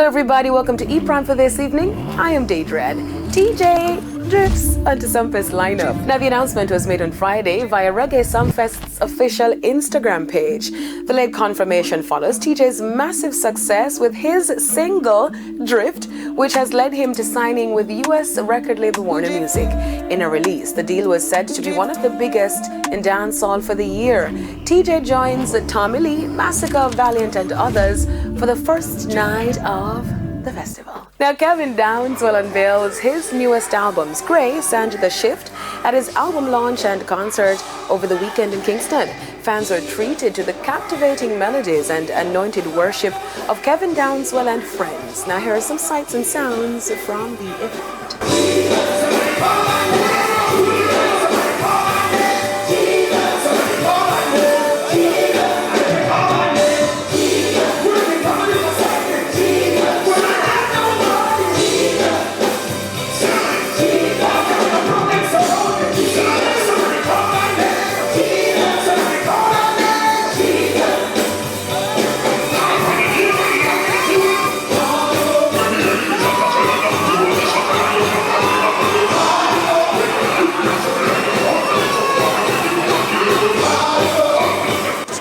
everybody, welcome to E-Prime for this evening. I am Teejay. TJ drifts onto Sumfest lineup. Now the announcement was made on Friday via Reggae Sumfest's official Instagram page. The late confirmation follows TJ's massive success with his single Drift, which has led him to signing with US record label Warner Music. In a release, the deal was said to be one of the biggest in dancehall for the year. TJ joins Tommy Lee, Massacre, Valiant and others for the first night of the festival. Now Kevin Downswell unveils his newest albums, Grace and The Shift, at his album launch and concert over the weekend in Kingston. Fans were treated to the captivating melodies and anointed worship of Kevin Downswell and friends. Now here are some sights and sounds from the event.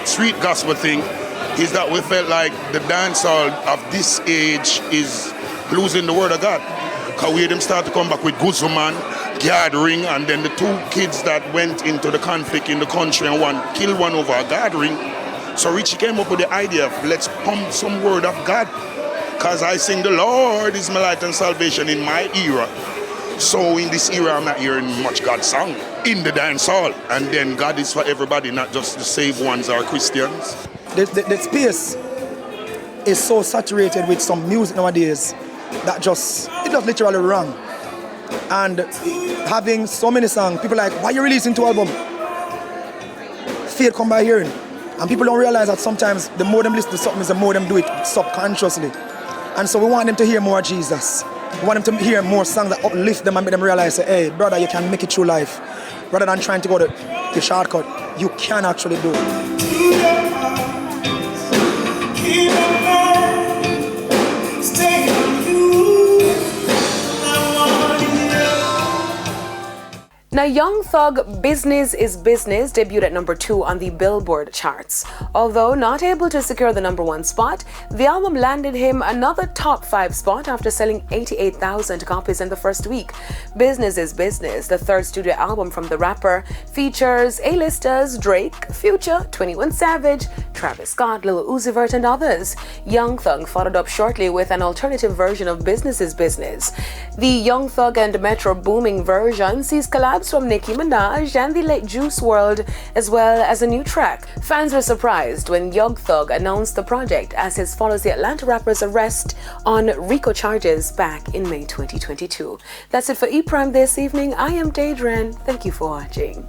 Sweet gospel thing is that we felt like the dancehall of this age is losing the word of God. Because we had them start to come back with Guzuman, gathering, and then the two kids that went into the conflict in the country and one killed one over a gathering. So Richie came up with the idea of let's pump some word of God. Because I sing the Lord is my light and salvation in my era. So in this era, I'm not hearing much God song in the dance hall. And then God is for everybody, not just the saved ones or Christians. The space is so saturated with some music nowadays that it just literally wrong. And having so many songs, people are like, why are you releasing 2 albums? Faith come by hearing. And people don't realize that sometimes the more them listen to something, the more them do it subconsciously. And so we want them to hear more Jesus. We want them to hear more songs that uplift them and make them realize, hey, brother, you can make it through life. Rather than trying to go the shortcut, you can actually do it. Now, Young Thug Business is Business debuted at number 2 on the Billboard charts. Although not able to secure the number 1 spot, the album landed him another top 5 spot after selling 88,000 copies in the first week. Business is Business, the third studio album from the rapper, features A-listers Drake, Future, 21 Savage, Travis Scott, Lil Uzi Vert and others. Young Thug followed up shortly with an alternative version of Business is Business. The Young Thug and Metro Booming version sees collabs from Nicki Minaj and the late Juice WRLD, as well as a new track. Fans were surprised when Young Thug announced the project, as his follows the Atlanta rapper's arrest on RICO charges back in May 2022. That's it for E-Prime this evening. I am Teejay. Thank you for watching.